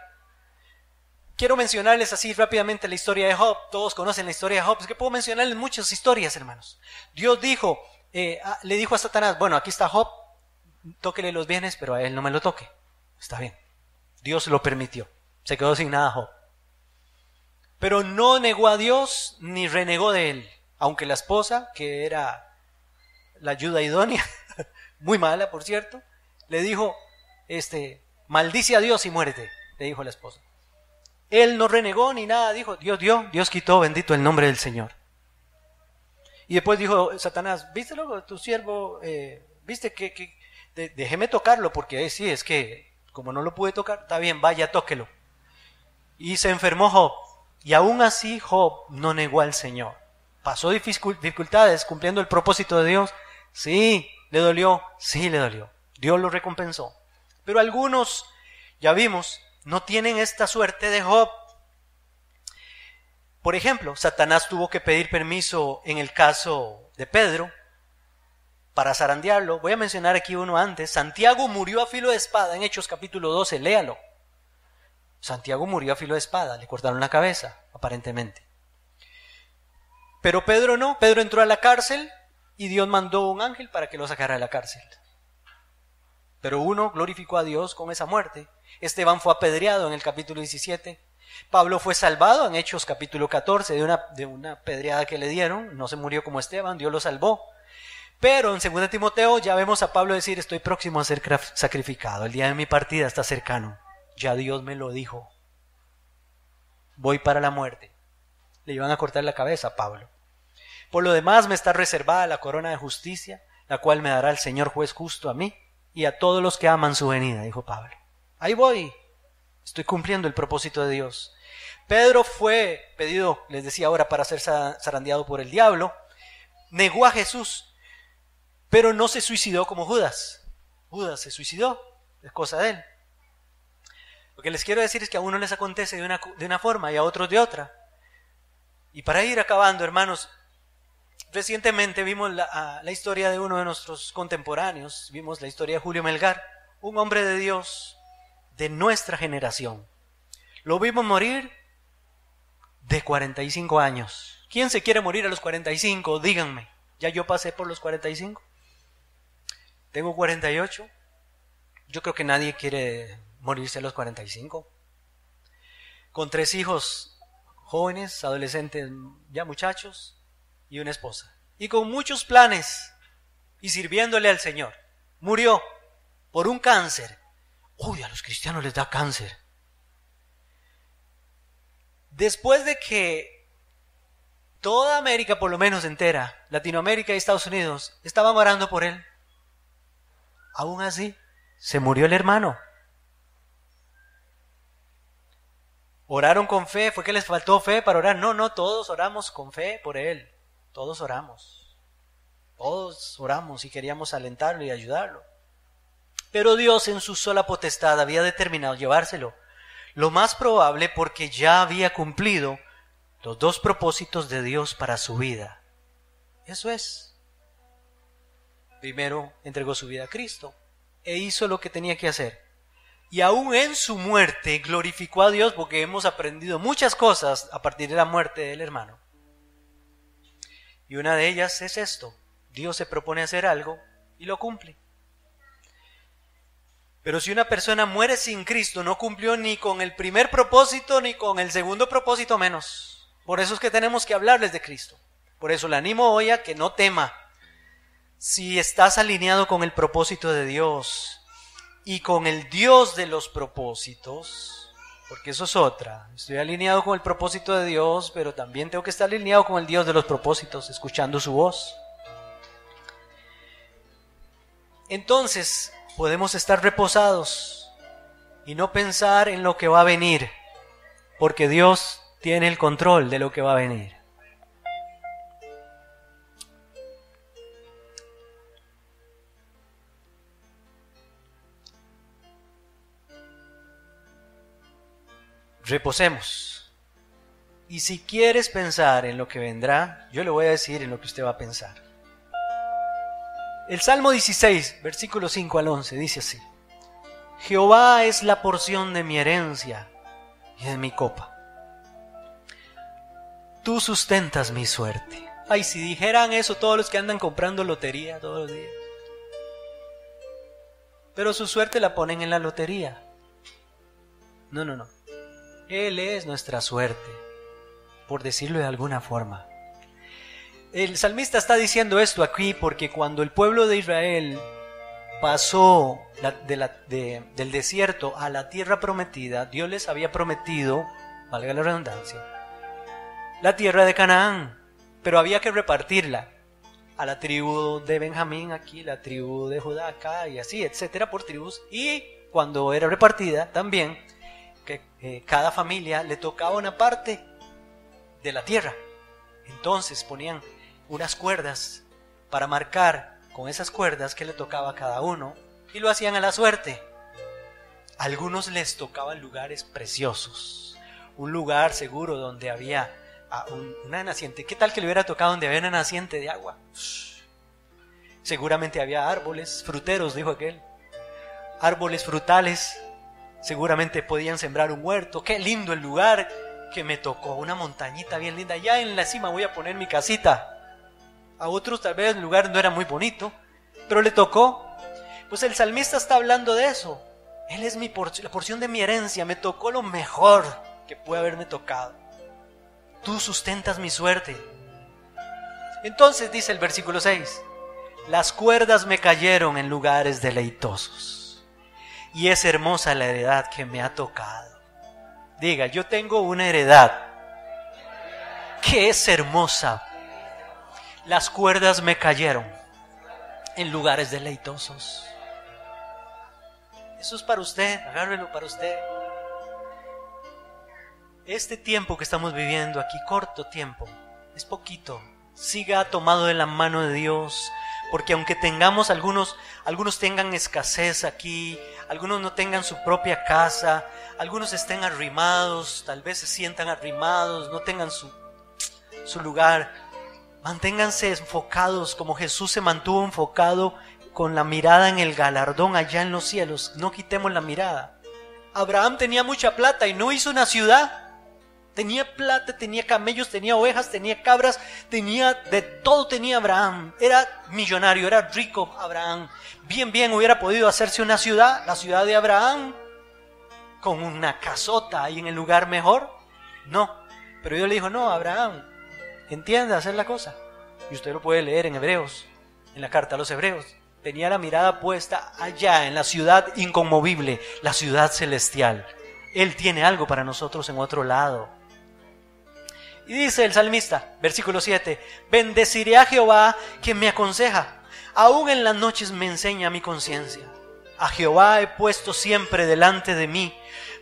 Quiero mencionarles así rápidamente la historia de Job. Todos conocen la historia de Job. Es que puedo mencionarles muchas historias, hermanos. Dios dijo, le dijo a Satanás, bueno, aquí está Job, tóquele los bienes, pero a él no me lo toque. Está bien. Dios lo permitió. Se quedó sin nada Job. Pero no negó a Dios ni renegó de él. Aunque la esposa, que era la ayuda idónea, muy mala por cierto, le dijo, maldice a Dios y muérete, le dijo la esposa. Él no renegó ni nada, dijo, Dios dio, Dios quitó, bendito el nombre del Señor. Y después dijo Satanás, ¿viste lo tu siervo? ¿Viste que déjeme tocarlo? Porque sí, es que como no lo pude tocar, está bien, vaya, tóquelo. Y se enfermó Job, y aún así Job no negó al Señor. Pasó dificultades cumpliendo el propósito de Dios. Sí, le dolió, sí le dolió. Dios lo recompensó. Pero algunos, ya vimos, no tienen esta suerte de Job. Por ejemplo, Satanás tuvo que pedir permiso en el caso de Pedro para zarandearlo. Voy a mencionar aquí uno antes. Santiago murió a filo de espada en Hechos capítulo 12, léalo. Santiago murió a filo de espada, le cortaron la cabeza, aparentemente. Pero Pedro no, Pedro entró a la cárcel y Dios mandó un ángel para que lo sacara de la cárcel. Pero uno glorificó a Dios con esa muerte. Esteban fue apedreado en el capítulo 17. Pablo fue salvado en Hechos capítulo 14 de una pedreada que le dieron. No se murió como Esteban, Dios lo salvó. Pero en 2 Timoteo ya vemos a Pablo decir, estoy próximo a ser sacrificado. El día de mi partida está cercano. Ya Dios me lo dijo. Voy para la muerte. Le iban a cortar la cabeza a Pablo. Por lo demás me está reservada la corona de justicia, la cual me dará el Señor juez justo a mí y a todos los que aman su venida, dijo Pablo. Ahí voy, estoy cumpliendo el propósito de Dios. Pedro fue pedido, les decía ahora, para ser zarandeado por el diablo. Negó a Jesús, pero no se suicidó como Judas. Judas se suicidó, es cosa de él. Lo que les quiero decir es que a uno les acontece de una forma y a otros de otra. Y para ir acabando, hermanos, recientemente vimos la historia de uno de nuestros contemporáneos, vimos la historia de Julio Melgar, un hombre de Dios de nuestra generación. Lo vimos morir de 45 años. ¿Quién se quiere morir a los 45? Díganme, ya yo pasé por los 45. Tengo 48. Yo creo que nadie quiere morirse a los 45. Con 3 hijos jóvenes, adolescentes, ya muchachos, y una esposa. Y con muchos planes, y sirviéndole al Señor. Murió por un cáncer. Uy, a los cristianos les da cáncer. Después de que toda América, por lo menos entera, Latinoamérica y Estados Unidos, estaban orando por él, aún así, se murió el hermano. ¿Oraron con fe? ¿Fue que les faltó fe para orar? No, todos oramos con fe por él. Todos oramos. Todos oramos y queríamos alentarlo y ayudarlo. Pero Dios en su sola potestad había determinado llevárselo. Lo más probable porque ya había cumplido los 2 propósitos de Dios para su vida. Eso es. Primero entregó su vida a Cristo e hizo lo que tenía que hacer. Y aún en su muerte glorificó a Dios porque hemos aprendido muchas cosas a partir de la muerte del hermano. Y una de ellas es esto. Dios se propone hacer algo y lo cumple. Pero si una persona muere sin Cristo, no cumplió ni con el primer propósito ni con el segundo propósito menos. Por eso es que tenemos que hablarles de Cristo. Por eso le animo hoy a que no tema. Si estás alineado con el propósito de Dios y con el Dios de los propósitos, porque eso es otra. Estoy alineado con el propósito de Dios, pero también tengo que estar alineado con el Dios de los propósitos, escuchando su voz. Entonces podemos estar reposados y no pensar en lo que va a venir, porque Dios tiene el control de lo que va a venir. Reposemos. Y si quieres pensar en lo que vendrá, yo le voy a decir en lo que usted va a pensar. El Salmo 16, versículos 5 al 11, dice así: Jehová es la porción de mi herencia y de mi copa. Tú sustentas mi suerte. Ay, si dijeran eso todos los que andan comprando lotería todos los días. Pero su suerte la ponen en la lotería. No. Él es nuestra suerte, por decirlo de alguna forma. El salmista está diciendo esto aquí porque cuando el pueblo de Israel pasó del desierto a la tierra prometida, Dios les había prometido, valga la redundancia, la tierra de Canaán, pero había que repartirla a la tribu de Benjamín aquí, la tribu de Judá acá y así, etcétera, por tribus. Y cuando era repartida también, que cada familia le tocaba una parte de la tierra. Entonces ponían unas cuerdas para marcar con esas cuerdas que le tocaba a cada uno y lo hacían a la suerte. A algunos les tocaban lugares preciosos, un lugar seguro donde había una naciente. ¿Qué tal que le hubiera tocado donde había una naciente de agua? Seguramente había árboles fruteros, dijo aquel, árboles frutales. Seguramente podían sembrar un huerto. Qué lindo el lugar que me tocó, una montañita bien linda. Ya en la cima voy a poner mi casita. A otros tal vez el lugar no era muy bonito, pero le tocó. Pues el salmista está hablando de eso. Él es la porción de mi herencia. Me tocó lo mejor que puede haberme tocado. Tú sustentas mi suerte. Entonces dice el versículo 6: las cuerdas me cayeron en lugares deleitosos. Y es hermosa la heredad que me ha tocado. Diga, yo tengo una heredad que es hermosa. Las cuerdas me cayeron en lugares deleitosos. Eso es para usted, agárrelo para usted. Este tiempo que estamos viviendo aquí, corto tiempo, es poquito. Siga tomado de la mano de Dios. Porque aunque tengamos algunos tengan escasez aquí, algunos no tengan su propia casa, algunos estén arrimados, tal vez se sientan arrimados, no tengan su lugar, manténganse enfocados como Jesús se mantuvo enfocado con la mirada en el galardón allá en los cielos. No quitemos la mirada. Abraham tenía mucha plata y no hizo una ciudad. Tenía plata, tenía camellos, tenía ovejas, tenía cabras, de todo tenía Abraham. Era millonario, era rico Abraham. Bien hubiera podido hacerse una ciudad, la ciudad de Abraham, con una casota ahí en el lugar mejor. No, pero Dios le dijo: no, Abraham, entienda hacer la cosa. Y usted lo puede leer en Hebreos, en la carta a los Hebreos. Tenía la mirada puesta allá, en la ciudad inconmovible, la ciudad celestial. Él tiene algo para nosotros en otro lado. Y dice el salmista, versículo 7: bendeciré a Jehová que me aconseja, aún en las noches me enseña mi conciencia. A Jehová he puesto siempre delante de mí,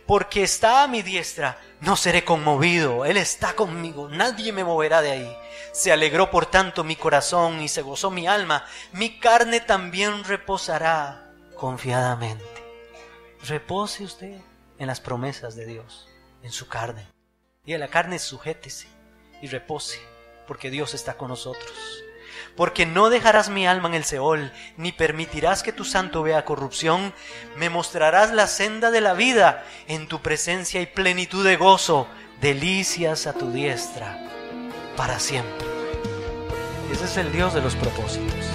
porque está a mi diestra, no seré conmovido. Él está conmigo, nadie me moverá de ahí. Se alegró por tanto mi corazón y se gozó mi alma. Mi carne también reposará confiadamente. Repose usted en las promesas de Dios, en su carne. Y a la carne sujétese y repose, porque Dios está con nosotros. Porque no dejarás mi alma en el Seol, ni permitirás que tu santo vea corrupción. Me mostrarás la senda de la vida, en tu presencia y plenitud de gozo, delicias a tu diestra para siempre. Ese es el Dios de los propósitos.